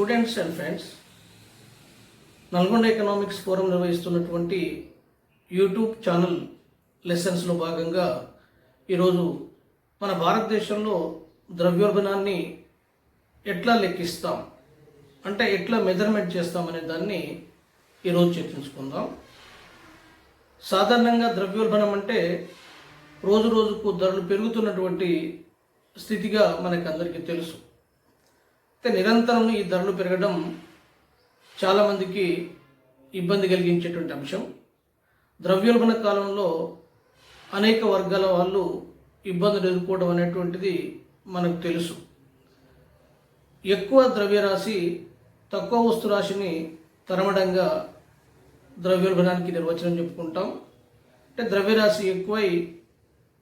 Students and friends, Nalgonda economics forum నిర్వహిస్తున్నటువంటి YouTube channel లెసన్స్లో భాగంగా ఈరోజు మన భారతదేశంలో ద్రవ్యోల్బణాన్ని ఎట్లా లెక్కిస్తాం, అంటే ఎట్లా మెజర్మెంట్ చేస్తామనే దాన్ని ఈరోజు చర్చించుకుందాం. సాధారణంగా ద్రవ్యోల్బణం అంటే రోజు రోజుకు ధరలు పెరుగుతున్నటువంటి స్థితిగా మనకు అందరికీ తెలుసు. అయితే నిరంతరం ఈ ధరలు పెరగడం చాలామందికి ఇబ్బంది కలిగించేటువంటి అంశం. ద్రవ్యోల్బణ కాలంలో అనేక వర్గాల వాళ్ళు ఇబ్బందులు ఎదుర్కోవడం అనేటువంటిది మనకు తెలుసు. ఎక్కువ ద్రవ్యరాశి తక్కువ వస్తురాశిని తరమడంగా ద్రవ్యోల్బణానికి నిర్వచనం చెప్పుకుంటాం. అంటే ద్రవ్యరాశి ఎక్కువై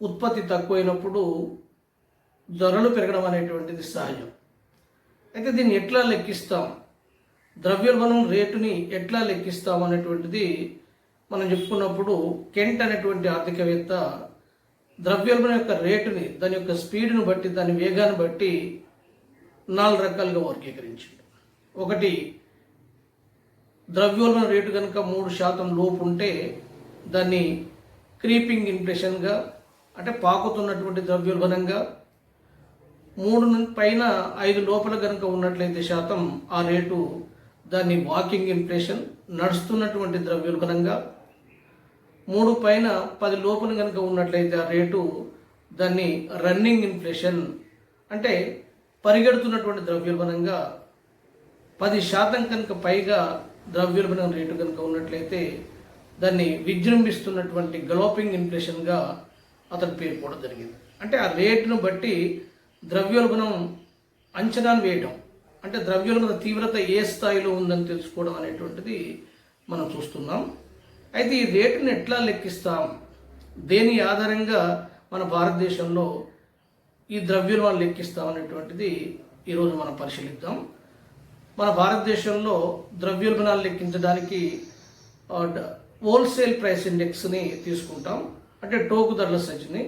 ఉత్పత్తి తక్కువైనప్పుడు ధరలు పెరగడం అనేటువంటిది సహజం. అయితే దీన్ని ఎట్లా లెక్కిస్తాం, ద్రవ్యోల్బణం రేటుని ఎట్లా లెక్కిస్తాం అనేటువంటిది మనం చెప్పుకున్నప్పుడు కెంట్ అనేటువంటి ఆర్థికవేత్త ద్రవ్యోల్బణం యొక్క రేటుని, దాని యొక్క స్పీడ్ను బట్టి, దాని వేగాన్ని బట్టి 4 రకాలుగా వర్గీకరించింది. ఒకటి, ద్రవ్యోల్బణ రేటు కనుక 3% లోపు ఉంటే దాన్ని క్రీపింగ్ ఇన్ఫ్లేషన్గా, అంటే పాకుతున్నటువంటి ద్రవ్యోల్బణంగా, 3 పైన 5 లోపల కనుక ఉన్నట్లయితే శాతం ఆ రేటు దాన్ని వాకింగ్ ఇన్ఫ్లేషన్, నడుస్తున్నటువంటి ద్రవ్యోల్బణంగా, 3 పైన 10 లోపల కనుక ఉన్నట్లయితే ఆ రేటు దాన్ని రన్నింగ్ ఇన్ఫ్లేషన్, అంటే పరిగెడుతున్నటువంటి ద్రవ్యోల్బణంగా, 10% కనుక పైగా ద్రవ్యోల్బణం రేటు కనుక ఉన్నట్లయితే దాన్ని విజృంభిస్తున్నటువంటి గలోపింగ్ ఇన్ఫ్లేషన్గా అతని పేరు కూడా జరిగింది. అంటే ఆ రేటును బట్టి ద్రవ్యోల్బణం అంచనాను వేయడం, అంటే ద్రవ్యోల్బణ తీవ్రత ఏ స్థాయిలో ఉందని తెలుసుకోవడం అనేటువంటిది మనం చూస్తున్నాం. అయితే ఈ రేటును ఎట్లా లెక్కిస్తాం, దేని ఆధారంగా మన భారతదేశంలో ఈ ద్రవ్యోల్బణం లెక్కిస్తాం అనేటువంటిది ఈరోజు మనం పరిశీలిద్దాం. మన భారతదేశంలో ద్రవ్యోల్బణాలు లెక్కించడానికి హోల్సేల్ ప్రైస్ ఇండెక్స్ని తీసుకుంటాం, అంటే టోకు ధరల సూచిని.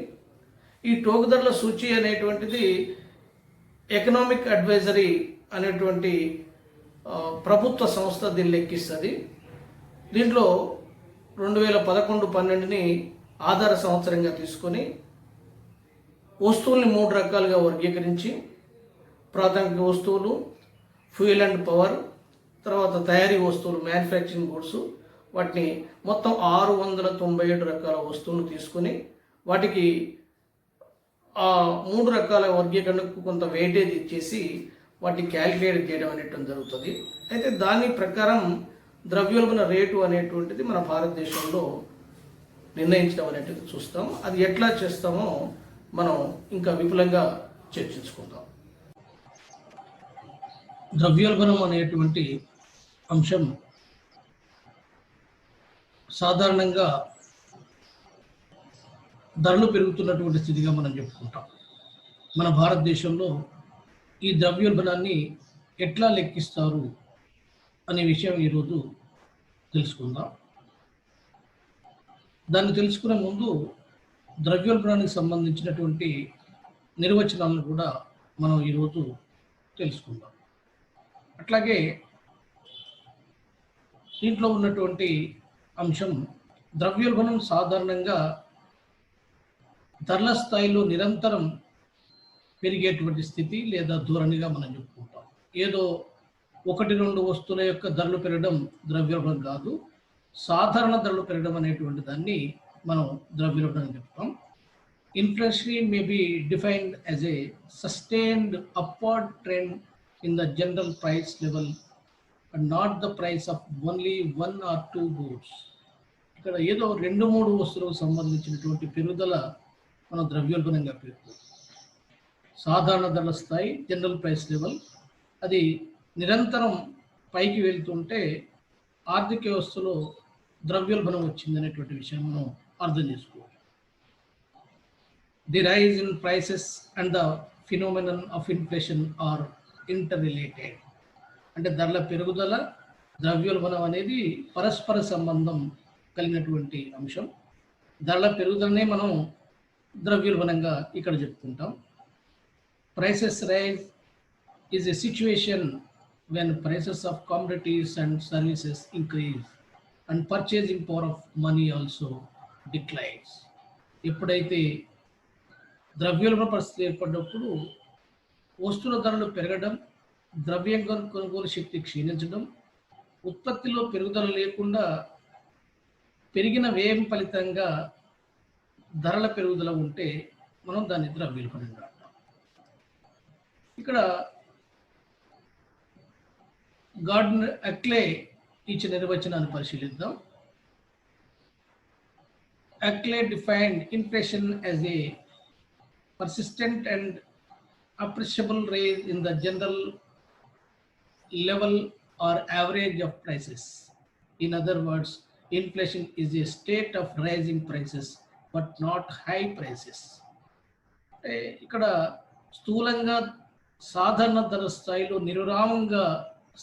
ఈ టోకు ధరల సూచి అనేటువంటిది ఎకనామిక్ అడ్వైజరీ అనేటువంటి ప్రభుత్వ సంస్థ దీన్ని లెక్కిస్తుంది. దీంట్లో 2011-12ని ఆధార సంవత్సరంగా తీసుకొని వస్తువుల్ని 3 రకాలుగా వర్గీకరించి, ప్రాథమిక వస్తువులు, ఫ్యూయల్ అండ్ పవర్, తర్వాత తయారీ వస్తువులు, మ్యానుఫ్యాక్చరింగ్ గూడ్స్, వాటిని మొత్తం 697 రకాల వస్తువులు తీసుకొని వాటికి ఆ 3 రకాల వర్గీకరణకు కొంత వెయిటేజ్ ఇచ్చేసి వాటిని క్యాలిక్యులేట్ చేయడం అనేటువంటి జరుగుతుంది. అయితే దాని ప్రకారం ద్రవ్యోల్బణ రేటు అనేటువంటిది మన భారతదేశంలో నిర్ణయించడం అనేటువంటిది చూస్తాం. అది ఎట్లా చేస్తామో మనం ఇంకా విపులంగా చర్చించుకుందాం. ద్రవ్యోల్బణం అనేటువంటి అంశం సాధారణంగా ధరలు పెరుగుతున్నటువంటి స్థితిగా మనం చెప్పుకుంటాం. మన భారతదేశంలో ఈ ద్రవ్యోల్బణాన్ని ఎట్లా లెక్కిస్తారు అనే విషయం ఈరోజు తెలుసుకుందాం. దాన్ని తెలుసుకునే ముందు ద్రవ్యోల్బణానికి సంబంధించినటువంటి నిర్వచనాలను కూడా మనం ఈరోజు తెలుసుకుందాం. అట్లాగే దీంట్లో ఉన్నటువంటి అంశం, ద్రవ్యోల్బణం సాధారణంగా ధరల స్థాయిలో నిరంతరం పెరిగేటువంటి స్థితి లేదా ధోరణిగా మనం చెప్పుకుంటాం. ఏదో 1-2 వస్తువుల యొక్క ధరలు పెరగడం ద్రవ్యోల్బణం కాదు, సాధారణ ధరలు పెరగడం అనేటువంటి దాన్ని మనం ద్రవ్యోల్బణం చెప్తాం. Inflation may be defined as a sustained upward trend in the general price level and not the price of only 1 or 2 goods. ఇక్కడ ఏదో 2-3 వస్తువులకు సంబంధించినటువంటి పెరుగుదల మనం ద్రవ్యోల్బణంగా పేర్కొంటాం. సాధారణ ధరల స్థాయి, జనరల్ ప్రైస్ లెవెల్, అది నిరంతరం పైకి వెళ్తుంటే ఆర్థిక వ్యవస్థలో ద్రవ్యోల్బణం వచ్చిందనేటువంటి విషయం మనం అర్థం చేసుకోవాలి. The rise in prices and the phenomenon of inflation are interrelated. అంటే ధరల పెరుగుదల, ద్రవ్యోల్బణం అనేది పరస్పర సంబంధం కలిగినటువంటి అంశం. ధరల పెరుగుదలనే మనం ద్రవ్యోల్బణంగా ఇక్కడ చెప్పుకుంటాం. Prices rise is a situation when prices of commodities and services increase and purchasing power of money also declines. ఎప్పుడైతే ద్రవ్యోల్బణ పరిస్థితి ఏర్పడినప్పుడు వస్తువుల ధరలు పెరగడం, ద్రవ్యం కొనుగోలు శక్తి క్షీణించడం, ఉత్పత్తిలో పెరుగుదల లేకుండా పెరిగిన వ్యయం ఫలితంగా ధరల పెరుగుదల ఉంటే మనం దాన్ని ద్రవ్యోల్బణం అంటాం. ఇక్కడ గార్డనర్ అక్లే ఇచ్చిన నిర్వచనాన్ని పరిశీలిద్దాం. అక్లే defined inflation as a persistent and appreciable rise in the general level or average of prices. In other words, inflation is a state of rising prices but not high prices. ఇక్కడ స్థూలంగా సాధారణ ధర స్థాయిలో నిరురామంగా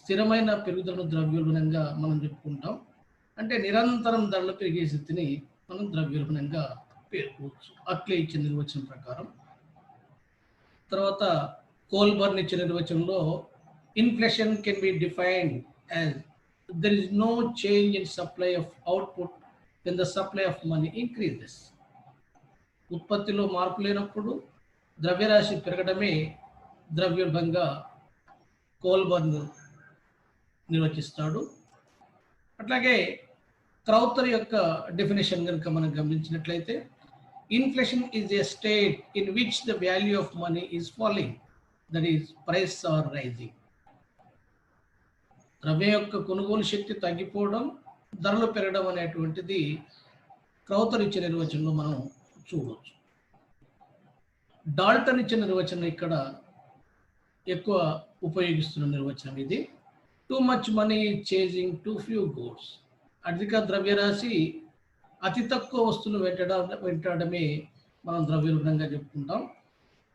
స్థిరమైన పెరుగుదలను ద్రవ్యోల్బణంగా మనం చెప్పుకుంటాం. అంటే నిరంతరం ధరలు పెరిగే స్థితిని మనం ద్రవ్యోల్బణంగా పేర్కోవచ్చు అట్లే ఇచ్చిన నిర్వచనం ప్రకారం. తర్వాత కోల్బర్న్ ఇచ్చిన నిర్వచనంలో inflation can be defined as there is no change in supply of output when the supply of money increases. ఉత్పత్తిలో మార్పు లేనప్పుడు ద్రవ్యరాశి పెరగడమే ద్రవ్యోల్బణంగా కోల్బర్న్ నిర్వచిస్తాడు. అట్లాగే క్రౌతర్ యొక్క డెఫినేషన్ కనుక మనం గమనించినట్లయితే, inflation is a state in which the value of money is falling, that is prices are rising. ద్రవ్యం యొక్క కొనుగోలు శక్తి తగ్గిపోవడం, ధరలు పెరగడం అనేటువంటిది క్రౌతర్ ఇచ్చిన నిర్వచనంలో మనం చూడవచ్చు. డాల్టన్ ఇచ్చిన నిర్వచనం ఇక్కడ ఎక్కువ ఉపయోగిస్తున్న నిర్వచనం ఇది. Too much money chasing two few goods. అధిక ద్రవ్యరాశి అతి తక్కువ వస్తువులు వెంటాడమే మనం ద్రవ్యోల్బణంగా చెప్పుకుంటాం.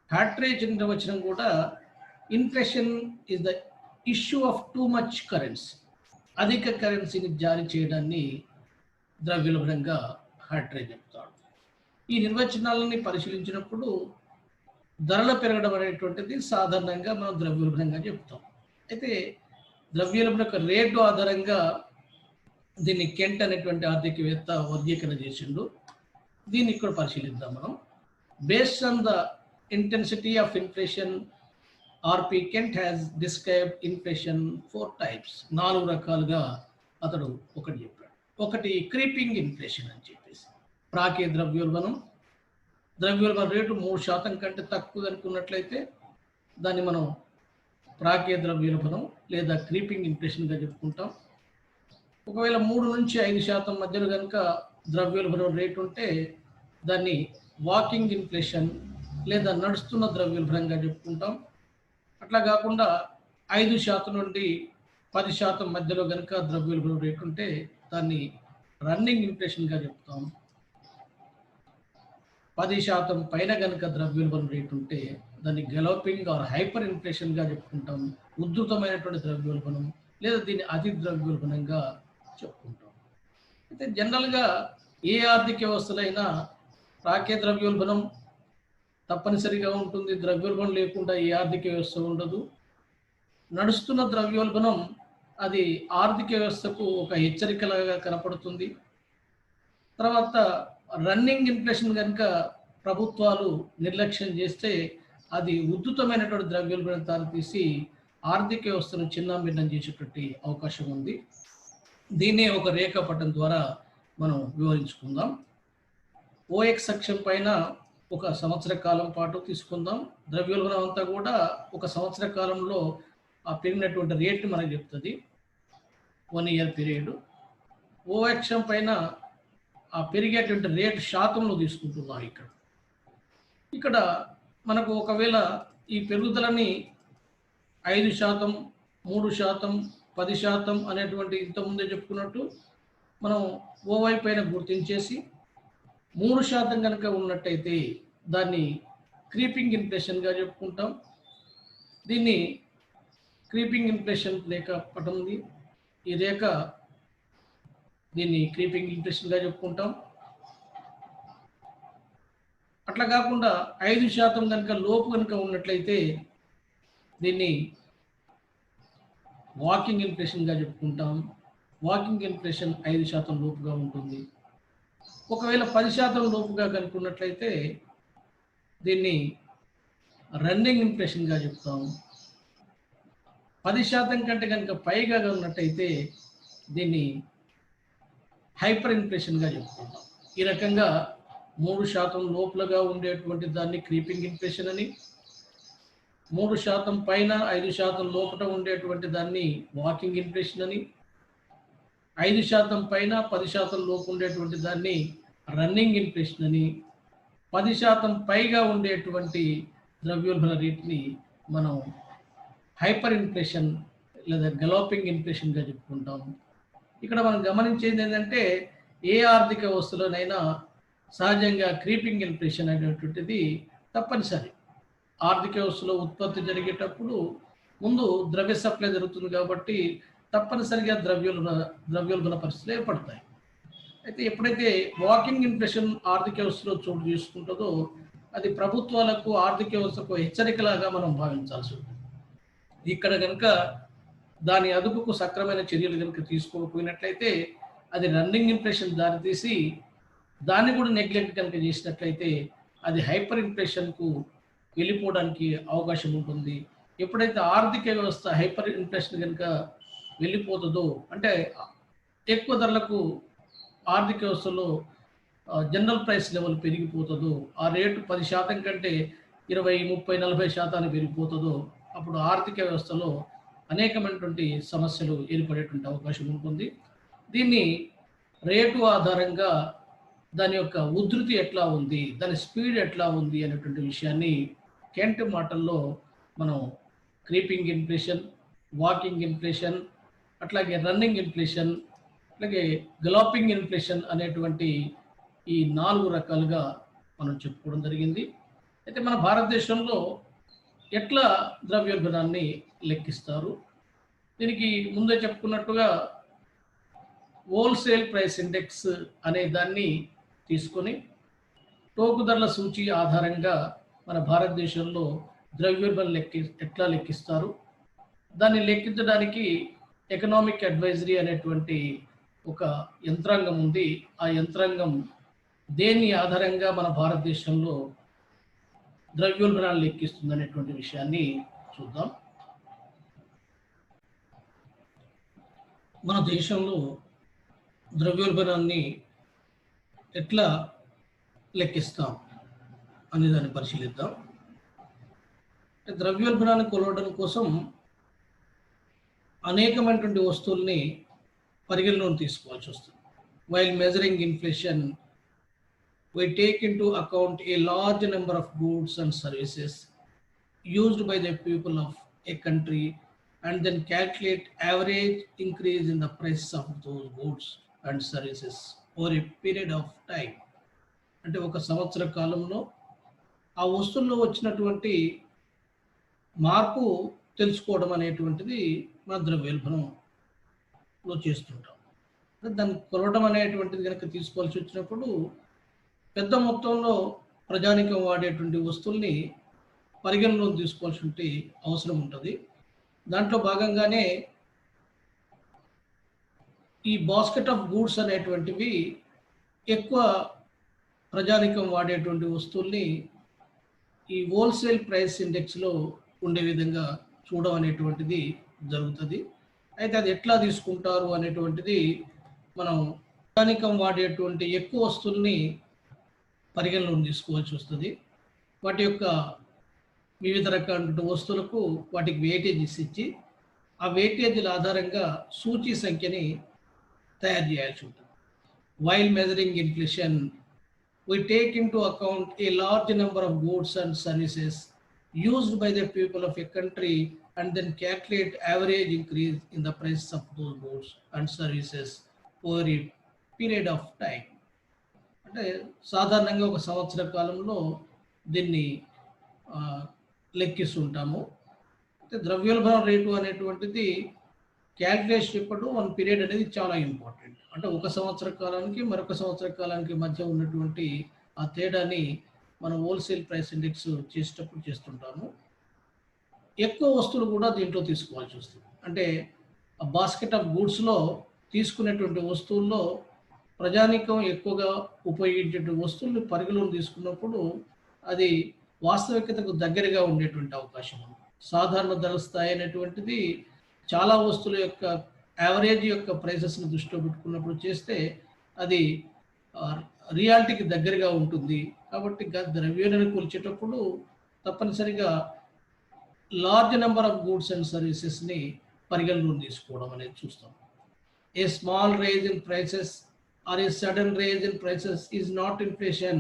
హ్యాట్రేజ్ నిర్వచనం కూడా inflation is the issue of too much currency. అధిక కరెన్సీని జారీ చేయడాన్ని ద్రవ్యోల్బణంగా హ్యాట్రేజ్ చెప్తాడు. ఈ నిర్వచనాలని పరిశీలించినప్పుడు ధరల పెరగడం అనేటువంటిది సాధారణంగా మనం ద్రవ్యోల్బణంగా చెప్తాం. అయితే ద్రవ్యోల్బణ యొక్క రేటు ఆధారంగా దీన్ని కెంట్ అనేటువంటి ఆర్థికవేత్త వర్గీకరణ చేసిండు. దీన్ని ఇక్కడ పరిశీలిద్దాం మనం. Based on the intensity of inflation, RP Kent has described inflation 4 types. 4 రకాలుగా అతడు ఒకటి చెప్పాడు. ఒకటి క్రీపింగ్ ఇన్ఫ్లేషన్ అని చెప్పేసి, ప్రాకే ద్రవ్యోల్బణం. ద్రవ్యోల్బణ రేటు 3% కంటే తక్కువ అనుకున్నట్లయితే దాన్ని మనం ప్రాకే ద్రవ్యోల్బణం లేదా క్రీపింగ్ ఇన్ఫ్లేషన్గా చెప్పుకుంటాం. ఒకవేళ 3 నుంచి 5% మధ్యలో కనుక ద్రవ్యోల్బణం రేటు ఉంటే దాన్ని వాకింగ్ ఇన్ఫ్లేషన్ లేదా నడుస్తున్న ద్రవ్యోల్బణంగా చెప్పుకుంటాం. అట్లా కాకుండా 5% నుండి 10% మధ్యలో కనుక ద్రవ్యోల్బణం రేటు ఉంటే దాన్ని రన్నింగ్ ఇన్ఫ్లేషన్గా చెప్తాం. 10% పైన కనుక ద్రవ్యోల్బణం రేటు ఉంటే దాన్ని గెలోపింగ్ ఆర్ హైపర్ ఇన్ఫ్లేషన్గా చెప్పుకుంటాం. ఉధృతమైనటువంటి ద్రవ్యోల్బణం లేదా దీన్ని అతి ద్రవ్యోల్బణంగా చెప్పుకుంటాం. అయితే జనరల్గా ఏ ఆర్థిక వ్యవస్థలైనా ప్రాకే ద్రవ్యోల్బణం తప్పనిసరిగా ఉంటుంది. ద్రవ్యోల్బణం లేకుండా ఏ ఆర్థిక వ్యవస్థ ఉండదు. నడుస్తున్న ద్రవ్యోల్బణం అది ఆర్థిక వ్యవస్థకు ఒక హెచ్చరికలాగా కనపడుతుంది. తర్వాత రన్నింగ్ ఇన్ఫ్లేషన్ కనుక ప్రభుత్వాలు నిర్లక్ష్యం చేస్తే అది ఉద్ధృతమైనటువంటి ద్రవ్యోల్బణం దారితీసి ఆర్థిక వ్యవస్థను చిన్నాభిన్నం చేసేటువంటి అవకాశం ఉంది. దీన్నే ఒక రేఖాపటం ద్వారా మనం వివరించుకుందాం. ఓఎక్స్ అక్షం పైన 1 సంవత్సర కాలం పాటు తీసుకుందాం. ద్రవ్యోల్బణం అంతా కూడా 1 సంవత్సర కాలంలో ఆ పెరిగినటువంటి రేటు మనకు చెప్తుంది, 1 ఇయర్ పీరియడ్. ఓ అక్షం పైన ఆ పెరిగేటువంటి రేటు శాతంలో తీసుకుంటున్నాం. ఇక్కడ మనకు ఒకవేళ ఈ పెరుగుదలని 5%, 3%, 10% అనేటువంటి ఇంతకుముందే చెప్పుకున్నట్టు మనం ఓవై పైన గుర్తించేసి 3% కనుక ఉన్నట్టయితే దాన్ని క్రీపింగ్ ఇన్ఫ్లేషన్గా చెప్పుకుంటాం. దీన్ని క్రీపింగ్ ఇన్ఫ్లేషన్ రేఖ పటం ఉంది. ఈ రేఖ దీన్ని క్రీపింగ్ ఇన్ఫ్లేషన్గా చెప్పుకుంటాం. అట్లా కాకుండా 5% కనుక లోపు కనుక ఉన్నట్లయితే దీన్ని వాకింగ్ ఇన్ఫ్లేషన్గా చెప్పుకుంటాం. వాకింగ్ ఇన్ఫ్లేషన్ 5% లోపుగా ఉంటుంది. ఒకవేళ 10% లోపుగా కనుక్కున్నట్లయితే దీన్ని రన్నింగ్ ఇన్ఫ్లేషన్గా చెప్తాం. 10% కంటే కనుక పైగా ఉన్నట్టయితే దీన్ని హైపర్ ఇన్ఫ్లేషన్గా చెప్పుకుంటాం. ఈ రకంగా 3% లోపలగా ఉండేటువంటి దాన్ని క్రీపింగ్ ఇన్ఫ్లేషన్ అని, 3% పైన 5% లోపల ఉండేటువంటి దాన్ని వాకింగ్ ఇన్ఫ్లేషన్ అని, 5% పైన 10% లోపు ఉండేటువంటి దాన్ని రన్నింగ్ ఇన్ఫ్లేషన్ అని, 10% పైగా ఉండేటువంటి ద్రవ్యోల్బణ రేటుని మనం హైపర్ ఇన్ఫ్లేషన్ లేదా గలోపింగ్ ఇన్ఫ్లేషన్గా చెప్పుకుంటాం. ఇక్కడ మనం గమనించేది ఏంటంటే ఏ ఆర్థిక వ్యవస్థలోనైనా సహజంగా క్రీపింగ్ ఇన్ఫ్లేషన్ అనేటువంటిది తప్పనిసరి. ఆర్థిక వ్యవస్థలో ఉత్పత్తి జరిగేటప్పుడు ముందు ద్రవ్య సప్లై జరుగుతుంది కాబట్టి తప్పనిసరిగా ద్రవ్యోల్బణ పరిస్థితులు ఏర్పడతాయి. అయితే ఎప్పుడైతే వాకింగ్ ఇన్ఫ్లేషన్ ఆర్థిక వ్యవస్థలో చోటు చేసుకుంటుందో అది ప్రభుత్వాలకు ఆర్థిక వ్యవస్థకు హెచ్చరికలాగా మనం భావించాల్సి ఉంటుంది. ఇక్కడ కనుక దాని అదుపుకు సక్రమైన చర్యలు కనుక తీసుకోకపోయినట్లయితే అది రన్నింగ్ ఇన్ఫ్లేషన్ దారితీసి దాన్ని కూడా నెగ్లెక్ట్ కనుక చేసినట్లయితే అది హైపర్ ఇన్ఫ్లేషన్కు వెళ్ళిపోవడానికి అవకాశం ఉంటుంది. ఎప్పుడైతే ఆర్థిక వ్యవస్థ హైపర్ ఇన్ఫ్లేషన్ కనుక వెళ్ళిపోతుందో అంటే ఎక్కువ ధరలకు ఆర్థిక వ్యవస్థలో జనరల్ ప్రైస్ లెవెల్ పెరిగిపోతుందో ఆ రేటు 10% కంటే 20, 30, 40% పెరిగిపోతుందో అప్పుడు ఆర్థిక వ్యవస్థలో అనేకమైనటువంటి సమస్యలు ఏర్పడేటువంటి అవకాశం ఉంటుంది. దీన్ని రేటు ఆధారంగా దాని యొక్క ఉధృతి ఎట్లా ఉంది, దాని స్పీడ్ ఎట్లా ఉంది అనేటువంటి విషయాన్ని కెంట్ మాటల్లో మనం క్రీపింగ్ ఇన్ఫ్లేషన్, వాకింగ్ ఇన్ఫ్లేషన్, అట్లాగే రన్నింగ్ ఇన్ఫ్లేషన్, అట్లాగే గలాపింగ్ ఇన్ఫ్లేషన్ అనేటువంటి ఈ 4 రకాలుగా మనం చెప్పుకోవడం జరిగింది. అయితే మన భారతదేశంలో ఎట్లా ద్రవ్యోల్బణాన్ని లెక్కిస్తారు? దీనికి ముందే చెప్పుకున్నట్టుగా హోల్సేల్ ప్రైస్ ఇండెక్స్ అనే దాన్ని తీసుకొని టోకు ధరల సూచి ఆధారంగా మన భారతదేశంలో ద్రవ్యోల్బణం ఎట్లా లెక్కిస్తారు? దాన్ని లెక్కించడానికి ఎకనామిక్ అడ్వైజరీ అనేటువంటి ఒక యంత్రాంగం ఉంది. ఆ యంత్రాంగం దేని ఆధారంగా మన భారతదేశంలో ద్రవ్యోల్బణాన్ని లెక్కిస్తుంది అనేటువంటి విషయాన్ని చూద్దాం. మన దేశంలో ద్రవ్యోల్బణాన్ని ఎట్లా లెక్కిస్తాం అనే దాన్ని పరిశీలిద్దాం. ద్రవ్యోల్బణాన్ని కొలవడం కోసం అనేకమైనటువంటి వస్తువుల్ని పరిగణలోకి తీసుకోవాల్సి వస్తుంది. While measuring inflation we take into account a large number of goods and services used by the people of a country and then calculate average increase in the price of those goods and services over a period of time. అంటే ఒక సంవత్సర కాలంలో ఆ వస్తువుల్లో వచ్చినటువంటి మార్పు తెలుసుకోవడం అనేటువంటిది మన ద్రవ్యోల్బణంలో చేస్తుంటాం. దాన్ని కొలవడం అనేటువంటిది కనుక తీసుకోవాల్సి వచ్చినప్పుడు పెద్ద మొత్తంలో ప్రజానికం వాడేటువంటి వస్తువుల్ని పరిగణలోకి తీసుకోవాల్సి అవసరం ఉంటుంది. దాంట్లో భాగంగానే ఈ బాస్కెట్ ఆఫ్ గూడ్స్ అనేటువంటివి ఎక్కువ ప్రజానికం వాడేటువంటి వస్తువుల్ని ఈ హోల్సేల్ ప్రైస్ ఇండెక్స్లో ఉండే విధంగా చూడడం అనేటువంటిది జరుగుతుంది. అయితే అది ఎట్లా తీసుకుంటారు అనేటువంటిది మనం ప్రజానికం వాడేటువంటి ఎక్కువ వస్తువుల్ని పరిగణలోకి తీసుకోవాల్సి వస్తుంది. వాటి యొక్క వివిధ రకాల వస్తువులకు వాటికి వెయిటేజెస్ ఇచ్చి ఆ వెయిటేజీల ఆధారంగా సూచీ సంఖ్యని తయారు చేయాల్సి ఉంటుంది. While measuring inflation we take into account a large number of goods and services used by the people of a country and then calculate average increase in the price of those goods and services over a period of time. అంటే సాధారణంగా ఒక సంవత్సర కాలంలో దీన్ని లెక్కిస్తుంటాము. అయితే ద్రవ్యోల్బణ rate అనేటువంటిది calculation ఇప్పుడు వన్ పీరియడ్ అనేది చాలా ఇంపార్టెంట్. అంటే ఒక సంవత్సర కాలానికి మరొక సంవత్సర కాలానికి మధ్య ఉన్నటువంటి ఆ తేడాని మనం హోల్సేల్ ప్రైస్ ఇండెక్స్ చేసేటప్పుడు చేస్తుంటాము. ఎక్కువ వస్తువులు కూడా దీంట్లో తీసుకోవాల్సి వస్తుంది. అంటే బాస్కెట్ ఆఫ్ గూడ్స్‌లో తీసుకునేటువంటి వస్తువుల్లో ప్రజానీకం ఎక్కువగా ఉపయోగించేటువంటి వస్తువుల్ని పరిగణలోకి తీసుకున్నప్పుడు అది వాస్తవికతకు దగ్గరగా ఉండేటువంటి అవకాశం ఉంది. సాధారణ ధరల స్థాయి అనేటువంటిది చాలా వస్తువుల యొక్క యావరేజ్ యొక్క ప్రైసెస్‌ని దృష్టిలో పెట్టుకున్నప్పుడు చేస్తే అది ఆహ్, రియాలిటీకి దగ్గరగా ఉంటుంది. కాబట్టి ద్రవ్యోల్బణాన్ని కొలిచేటప్పుడు తప్పనిసరిగా large number of goods and సర్వీసెస్‌ని పరిగణలోకి తీసుకోవడం అనేది చూస్తాం. A small raise in prices or a sudden raise in prices is not inflation,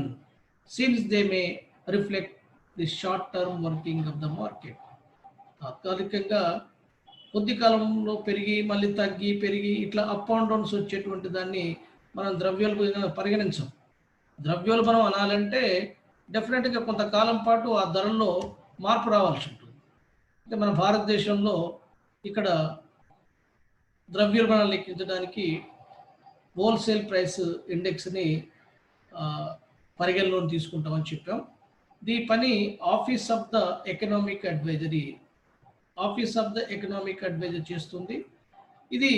since they may reflect the short-term working of the market. తాత్కాలికంగా కొద్ది కాలంలో పెరిగి మళ్ళీ తగ్గి పెరిగి ఇట్లా అప్ అండ్ డౌన్స్ వచ్చేటువంటి దాన్ని మనం ద్రవ్యోల్బణంగా పరిగణించం. ద్రవ్యోల్బణం అనాలంటే డెఫినెట్‌గా కొంతకాలం పాటు ఆ ధరల్లో మార్పు రావాల్సి ఉంటుంది. అంటే మన భారతదేశంలో ఇక్కడ ద్రవ్యోల్బణాన్ని లెక్కించడానికి హోల్సేల్ ప్రైస్ ఇండెక్స్‌ని పరిగణలోకి తీసుకుంటామని చెప్పాం. ఈ పని office of the economic adviser చేస్తుంది. ఇది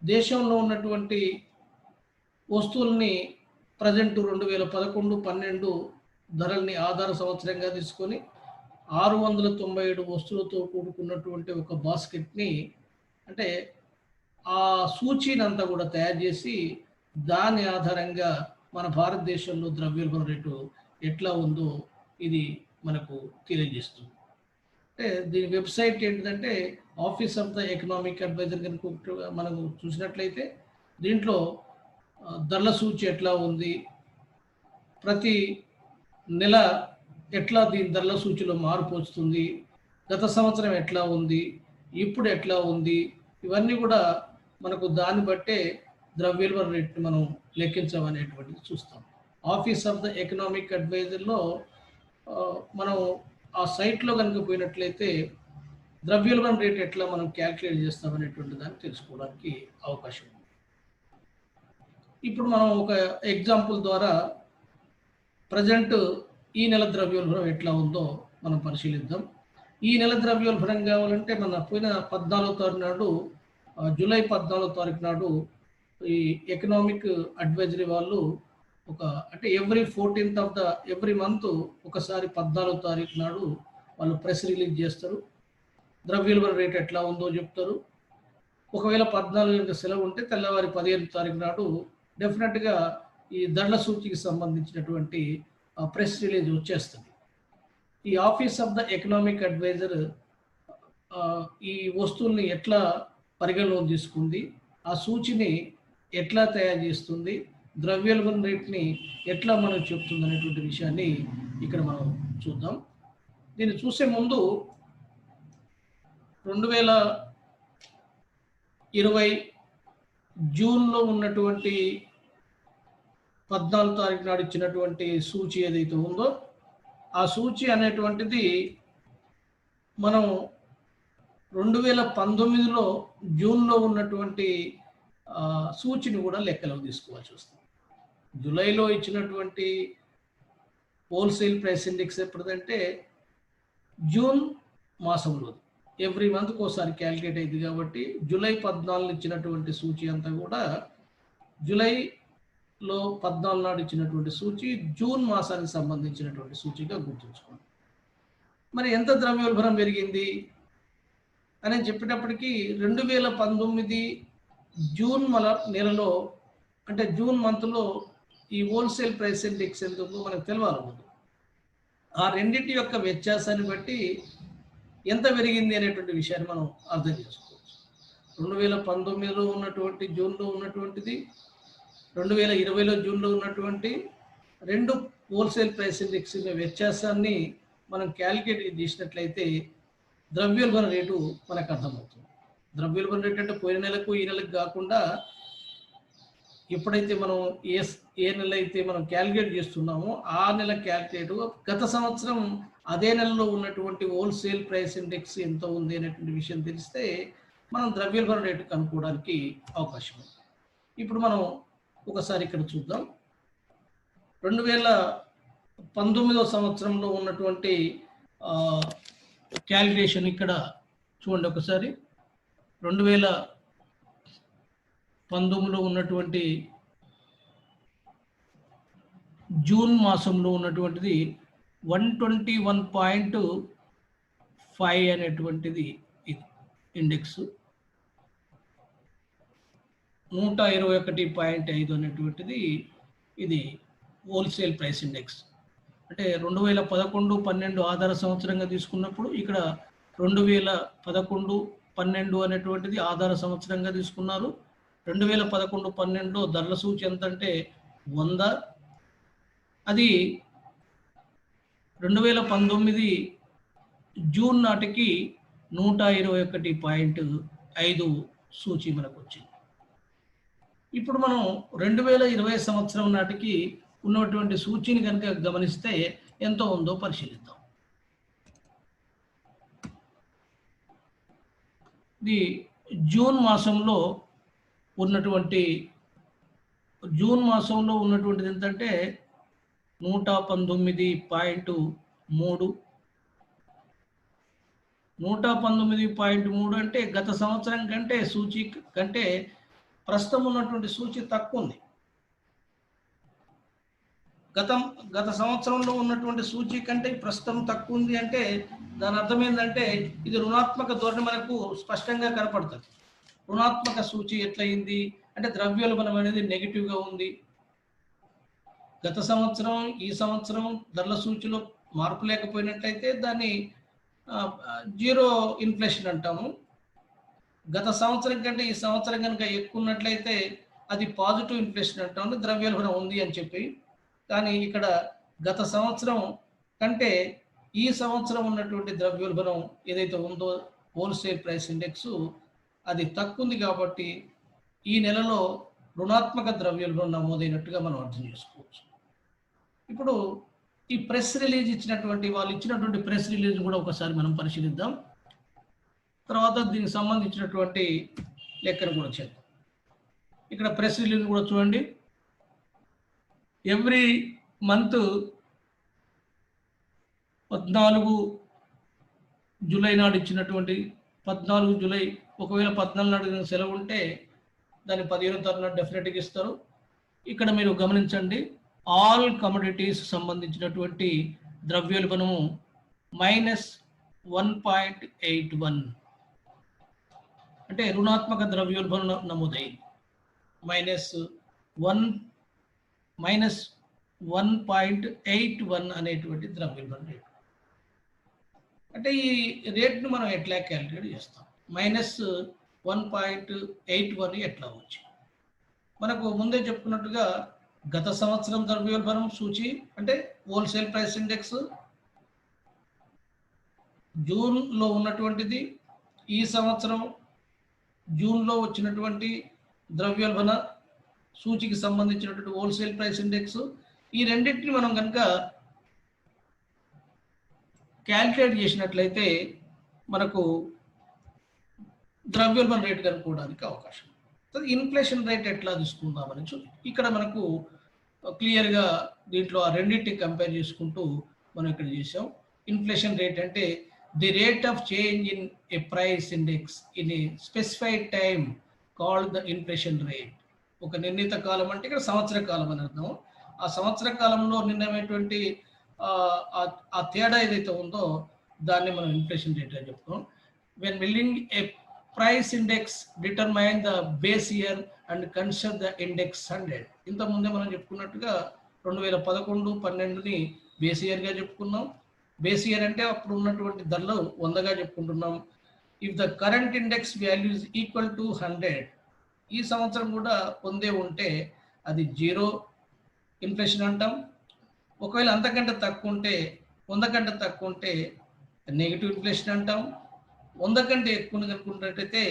దేశంలో ఉన్నటువంటి వస్తువుల్ని ప్రజెంట్ 2011, 12 ధరల్ని ఆధార సంవత్సరంగా తీసుకొని 697 వస్తువులతో కూడుకున్నటువంటి ఒక బాస్కెట్‌ని అంటే ఆ సూచీనంతా కూడా తయారు చేసి దాని ఆధారంగా మన భారతదేశంలో ద్రవ్యోల్బణ రేటు ఎట్లా ఉందో ఇది మనకు తెలియజేస్తుంది. అంటే దీని వెబ్సైట్ ఏంటిదంటే office of the economic adviser కనుక మనకు చూసినట్లయితే దీంట్లో ధరల సూచి ఎట్లా ఉంది, ప్రతి నెల ఎట్లా దీని ధరల సూచిలో మార్పు వస్తుంది, గత సంవత్సరం ఎట్లా ఉంది, ఇప్పుడు ఎట్లా ఉంది, ఇవన్నీ కూడా మనకు దాన్ని బట్టే ద్రవ్యోల్బణ రేట్ని మనం లెక్కించమనేటువంటిది చూస్తాం. ఆఫీస్ ఆఫ్ ద ఎకనామిక్ అడ్వైజర్‌లో మనం ఆ సైట్‌లో కనుక పోయినట్లయితే ద్రవ్యోల్బణ రేట్ ఎట్లా మనం క్యాలిక్యులేట్ చేస్తామనేటువంటి దాన్ని తెలుసుకోవడానికి అవకాశం ఉంది. ఇప్పుడు మనం ఒక ఎగ్జాంపుల్ ద్వారా ప్రజెంట్ ఈ నెల ద్రవ్యోల్బణం ఎట్లా ఉందో మనం పరిశీలిద్దాం. ఈ నెల ద్రవ్యోల్బణం కావాలంటే మన పోయిన 14వ తారీఖు నాడు జూలై 14వ తారీఖు నాడు ఈ ఎకనామిక్ అడ్వైజరీ వాళ్ళు అంటే ఎవ్రీ మంత్ ఒకసారి 14వ తారీఖు నాడు వాళ్ళు ప్రెస్ రిలీజ్ చేస్తారు. ద్రవ్యోల్బణ రేట్ ఎట్లా ఉందో చెప్తారు. ఒకవేళ 14 గంటల సెలవు ఉంటే తెల్లవారి 15వ తారీఖు నాడు డెఫినెట్‌గా ఈ ధరల సూచికి సంబంధించినటువంటి ప్రెస్ రిలీజ్ వచ్చేస్తుంది. ఈ office of the economic adviser ఈ వస్తువుల్ని ఎట్లా పరిగణలోకి తీసుకుంది, ఆ సూచిని ఎట్లా తయారు చేస్తుంది, ద్రవ్యోల్బణ రేట్ని ఎట్లా మనకు చెప్తుంది అనేటువంటి విషయాన్ని ఇక్కడ మనం చూద్దాం. దీన్ని చూసే ముందు 2020 జూన్లో ఉన్నటువంటి 14వ తారీఖు నాడు ఇచ్చినటువంటి సూచి ఏదైతే ఉందో ఆ సూచి అనేటువంటిది మనం 2019లో జూన్లో ఉన్నటువంటి సూచిని కూడా లెక్కలోకి తీసుకోవాల్సి వస్తుంది. జూలైలో ఇచ్చినటువంటి హోల్సేల్ ప్రైస్ ఇండెక్స్ ఎప్పుడంటే జూన్ మాసంలో ఎవ్రీ మంత్కి ఒకసారి క్యాలిక్యులేట్ అయింది కాబట్టి జూలై 14 ఇచ్చినటువంటి సూచి అంతా కూడా జూలైలో 14 నాడు ఇచ్చినటువంటి సూచి జూన్ మాసానికి సంబంధించినటువంటి సూచిగా గుర్తుంచుకోండి. మరి ఎంత ద్రవ్యోల్బణం పెరిగింది అని చెప్పేటప్పటికి 2019 జూన్ నెలలో అంటే జూన్ మంత్లో ఈ హోల్సేల్ ప్రైస్ ఇండెక్స్ ఎంత ఉందో మనకు తెలవాలి ముందు. ఆ రెండింటి యొక్క వ్యత్యాసాన్ని బట్టి ఎంత పెరిగింది అనేటువంటి విషయాన్ని మనం అర్థం చేసుకోవచ్చు. 2019లో ఉన్నటువంటి జూన్లో ఉన్నటువంటిది 2020లో జూన్లో ఉన్నటువంటి రెండు హోల్సేల్ ప్రైస్ ఇండెక్స్ వ్యత్యాసాన్ని మనం క్యాలిక్యులేట్ చేసినట్లయితే ద్రవ్యోల్బణ రేటు మనకు అర్థమవుతుంది. ద్రవ్యోల్బణ రేటు అంటే పోయిన నెలకు ఈ నెలకు కాకుండా ఎప్పుడైతే మనం ఏ నెల అయితే మనం క్యాలిక్యులేట్ చేస్తున్నామో ఆ నెల క్యాలిక్యులేట్ గత సంవత్సరం అదే నెలలో ఉన్నటువంటి హోల్సేల్ ప్రైస్ ఇండెక్స్ ఎంత ఉంది అనేటువంటి విషయం తెలిస్తే మనం ద్రవ్యోల్బణ రేటు కనుక్కోవడానికి అవకాశం ఉంది. ఇప్పుడు మనం ఒకసారి ఇక్కడ చూద్దాం. 2019వ సంవత్సరంలో ఉన్నటువంటి క్యాలిక్యులేషన్ ఇక్కడ చూడండి ఒకసారి. 2019లో ఉన్నటువంటి జూన్ మాసంలో ఉన్నటువంటిది 121.5 అనేటువంటిది ఇది ఇండెక్స్. 121.5 అనేటువంటిది ఇది హోల్సేల్ ప్రైస్ ఇండెక్స్. అంటే 2011-12 ఆధార సంవత్సరంగా తీసుకున్నప్పుడు ఇక్కడ 2011-12 అనేటువంటిది ఆధార సంవత్సరంగా తీసుకున్నారు. 2011-12లో ధరల సూచి ఎంత అంటే 100. అది 2019 జూన్ నాటికి 121.5 సూచి మనకు వచ్చింది. ఇప్పుడు మనం 2020 సంవత్సరం నాటికి ఉన్నటువంటి సూచిని కనుక గమనిస్తే ఎంత ఉందో పరిశీలిద్దాం. ఇది జూన్ మాసంలో ఉన్నటువంటిది ఏంటంటే 119.3. 119.3 అంటే గత సంవత్సరం కంటే సూచి కంటే ప్రస్తుతం ఉన్నటువంటి సూచి తక్కువ ఉంది. గత సంవత్సరంలో ఉన్నటువంటి సూచి కంటే ప్రస్తుతం తక్కువ ఉంది అంటే దాని అర్థం ఏంటంటే ఇది రుణాత్మక ధోరణి మనకు స్పష్టంగా కనపడుతుంది. రుణాత్మక సూచి ఎట్లయింది అంటే ద్రవ్యోల్బణం అనేది నెగిటివ్గా ఉంది. గత సంవత్సరం ఈ సంవత్సరం ధరల సూచిలో మార్పు లేకపోయినట్లయితే దాన్ని జీరో ఇన్ఫ్లేషన్ అంటాము. గత సంవత్సరం కంటే ఈ సంవత్సరం కనుక ఎక్కువ ఉన్నట్లయితే అది పాజిటివ్ ఇన్ఫ్లేషన్ అంటాము, ద్రవ్యోల్బణం ఉంది అని చెప్పి. కానీ ఇక్కడ గత సంవత్సరం కంటే ఈ సంవత్సరం ఉన్నటువంటి ద్రవ్యోల్బణం ఏదైతే ఉందో హోల్సేల్ ప్రైస్ ఇండెక్స్ అది తక్కువ ఉంది కాబట్టి ఈ నెలలో రుణాత్మక ద్రవ్యోల్బణం నమోదైనట్టుగా మనం అర్థం చేసుకోవచ్చు. ఇప్పుడు ఈ ప్రెస్ రిలీజ్ వాళ్ళు ఇచ్చినటువంటి ప్రెస్ రిలీజ్ కూడా ఒకసారి మనం పరిశీలిద్దాం. తర్వాత దీనికి సంబంధించినటువంటి లెక్కను కూడా చేద్దాం. ఇక్కడ ప్రెస్ రిలీజ్ కూడా చూడండి. ఎవ్రీ మంత్ 14 జూలై నాడు ఇచ్చినటువంటి 14 జూలై, ఒకవేళ 14 నాడు సెలవు ఉంటే దాన్ని 15వ తారీఖు నాడు డెఫినెట్గా ఇస్తారు. ఇక్కడ మీరు గమనించండి, ఆల్ కమోడిటీస్ సంబంధించినటువంటి ద్రవ్యోల్బణము -1.81 అంటే రుణాత్మక ద్రవ్యోల్బణం నమోదైంది. -1.81 అనేటువంటి ద్రవ్యోల్బణం రేటు. అంటే ఈ రేట్ను మనం ఎట్లా క్యాలిక్యులేట్ చేస్తాం? -1.81 ఎట్లా వచ్చి మనకు ముందే చెప్పుకున్నట్టుగా గత సంవత్సరం ద్రవ్యోల్బణం సూచి అంటే హోల్సేల్ ప్రైస్ ఇండెక్స్ జూన్లో ఉన్నటువంటిది, ఈ సంవత్సరం జూన్లో వచ్చినటువంటి ద్రవ్యోల్బణ సూచికి సంబంధించినటువంటి హోల్సేల్ ప్రైస్ ఇండెక్స్, ఈ రెండింటిని మనం కనుక క్యాల్కులేట్ చేసినట్లయితే మనకు ద్రవ్యోల్బణ రేటు కనుక్కోవడానికి అవకాశం. ఇన్ఫ్లేషన్ రేట్ ఎట్లా తీసుకుందామని ఇక్కడ మనకు క్లియర్గా దీంట్లో ఆ రెండింటిని కంపేర్ చేసుకుంటూ మనం ఇక్కడ చేసాం. ఇన్ఫ్లేషన్ రేట్ అంటే the rate of change in a price index in a specified time called the inflation rate. ఒక నిర్ణీత కాలం అంటే ఇక్కడ సంవత్సర కాలం అని అర్థం. ఆ సంవత్సర కాలంలో నిర్ణయమైనటువంటి ఆ తేడా ఏదైతే ఉందో దాన్ని మనం ఇన్ఫ్లేషన్ రేట్ అని చెప్తాం. When building A price index determine the base year and consider the index 100. ఇంతకుముందే మనం చెప్పుకున్నట్టుగా 2011-12ని బేస్ ఇయర్గా చెప్పుకున్నాం. బేస్ ఇయర్ అంటే అప్పుడు ఉన్నటువంటి ధరలు 100గా చెప్పుకుంటున్నాం. If the current index value is equal to 100, ఈ సంవత్సరం కూడా పొందే ఉంటే అది జీరో ఇన్ఫ్లేషన్ అంటాం. ఒకవేళ అంతకంటే తక్కువ ఉంటే 100 కంటే తక్కువ ఉంటే నెగిటివ్ ఇన్ఫ్లేషన్ అంటాం. 100 కంటే ఎక్కువ కనుక్కున్నట్టయితే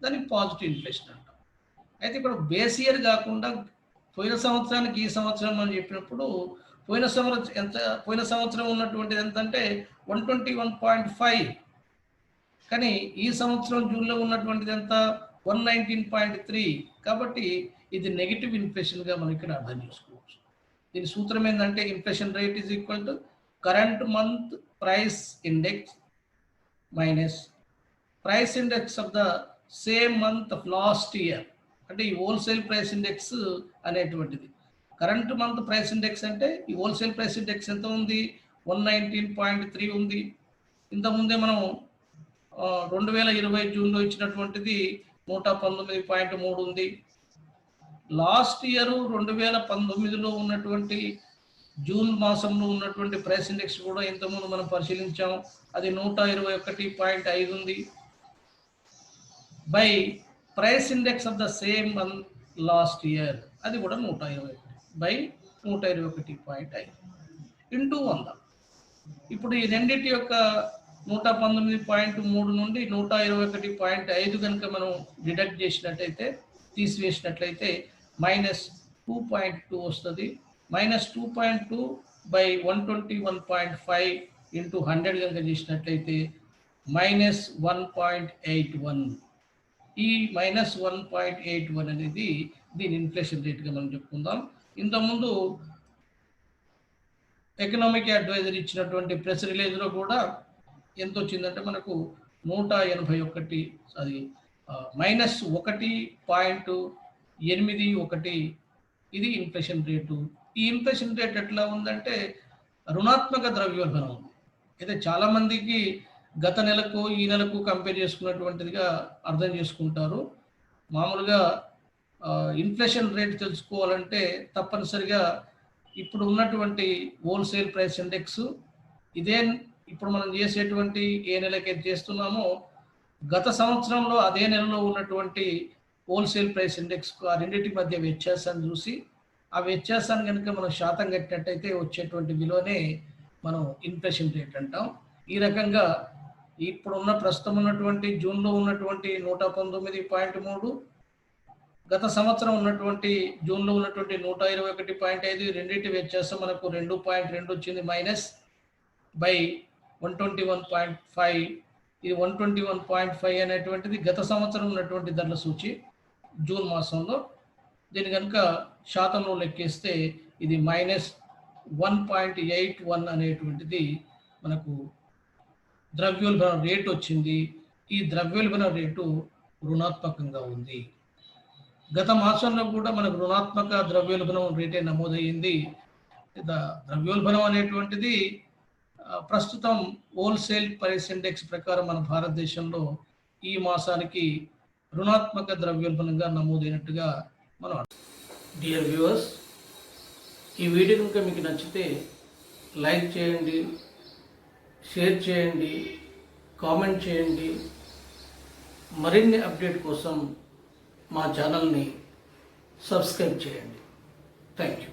దాన్ని పాజిటివ్ ఇన్ఫ్లేషన్ అంటాం. అయితే ఇక్కడ బేస్ ఇయర్ కాకుండా పోయిన సంవత్సరానికి ఈ సంవత్సరం అని చెప్పినప్పుడు పోయిన సంవత్సరం ఉన్నటువంటిది ఎంత అంటే 121.5, కానీ ఈ సంవత్సరం జూన్లో ఉన్నటువంటిది ఎంత 119.3. కాబట్టి ఇది నెగిటివ్ ఇన్ఫ్లేషన్గా మనం ఇక్కడ అర్థం చేసుకోవచ్చు. దీని సూత్రం ఏంటంటే inflation rate is equal to current month price index minus price index of the same month of last year. అంటే ఈ హోల్సేల్ ప్రైస్ ఇండెక్స్ అనేటువంటిది. కరెంట్ మంత్ ప్రైస్ ఇండెక్స్ అంటే ఈ హోల్సేల్ ప్రైస్ ఇండెక్స్ ఎంత ఉంది? 119.3 ఉంది. ఇంతకుముందే మనం 2020 జూన్లో ఇచ్చినటువంటిది 119.3 ఉంది. లాస్ట్ ఇయర్ 2019లో ఉన్నటువంటి జూన్ మాసంలో ఉన్నటువంటి ప్రైస్ ఇండెక్స్ కూడా ఇంతకుముందు మనం పరిశీలించాం. అది 121.5 ఉంది. By price index of the same month last year, అది కూడా 121 బై 121.5 ఇంటూ 100. ఇప్పుడు ఈ రెండింటి యొక్క 119.3 నుండి 121.5 కనుక మనం డిడక్ట్ చేసినట్టయితే, తీసివేసినట్లయితే -2.2 వస్తుంది. -2.2 బై 121.5 ఇంటూ 100 కనుక చేసినట్లయితే -1.81. ఈ -1.81 అనేది దీని ఇన్ఫ్లేషన్ రేట్గా మనం చెప్పుకుందాం. ఇంతకుముందు ఎకనామిక్ అడ్వైజర్ ఇచ్చినటువంటి ప్రెస్ రిలీజ్లో కూడా ఎంత వచ్చిందంటే మనకు 181, అది -1.81 ఇది ఇన్ఫ్లేషన్ రేటు. ఈ ఇన్ఫ్లేషన్ రేట్ ఎట్లా ఉందంటే రుణాత్మక ద్రవ్యోల్బణం ఉంది. అయితే చాలామందికి గత నెలకు ఈ నెలకు కంపేర్ చేసుకున్నటువంటిదిగా అర్థం చేసుకుంటారు. మామూలుగా ఇన్ఫ్లేషన్ రేట్ తెలుసుకోవాలంటే తప్పనిసరిగా ఇప్పుడు ఉన్నటువంటి హోల్సేల్ ప్రైస్ ఇండెక్స్ ఇదే ఇప్పుడు మనం చేసేటువంటి ఏ నెలకైతే చేస్తున్నామో గత సంవత్సరంలో అదే నెలలో ఉన్నటువంటి హోల్సేల్ ప్రైస్ ఇండెక్స్ ఆ రెండింటి మధ్య వ్యత్యాసాన్ని చూసి ఆ వ్యత్యాసాన్ని కనుక మనం శాతం కట్టినట్టయితే వచ్చేటువంటి విలువనే మనం ఇన్ఫ్లేషన్ రేట్ అంటాం. ఈ రకంగా ఇప్పుడున్న ప్రస్తుతం ఉన్నటువంటి జూన్లో ఉన్నటువంటి 119.3, గత సంవత్సరం ఉన్నటువంటి జూన్లో ఉన్నటువంటి 121.5, రెండింటి వ్యత్యాసం మనకు 2.2 వచ్చింది మైనస్ బై 121.5. ఇది 121.5 అనేటువంటిది గత సంవత్సరం ఉన్నటువంటి ధరల సూచి జూన్ మాసంలో. దీని కనుక శాతంలో లెక్కేస్తే ఇది -1.81 అనేటువంటిది మనకు ద్రవ్యోల్బణ రేటు వచ్చింది. ఈ ద్రవ్యోల్బణ రేటు రుణాత్మకంగా ఉంది. గత మాసంలో కూడా మనకు రుణాత్మక ద్రవ్యోల్బణం రేటే నమోదయ్యింది. ద్రవ్యోల్బణం అనేటువంటిది ప్రస్తుతం హోల్సేల్ ప్రైస్ ఇండెక్స్ ప్రకారం మన భారతదేశంలో ఈ మాసానికి రుణాత్మక ద్రవ్యోల్బణంగా నమోదైనట్టుగా మనం. డియర్ వ్యూవర్స్, ఈ వీడియో కనుక మీకు నచ్చితే లైక్ చేయండి, షేర్ చేయండి, కామెంట్ చేయండి. మరిన్ని అప్డేట్ కోసం మా ఛానల్ని సబ్స్క్రైబ్ చేయండి. Thank you.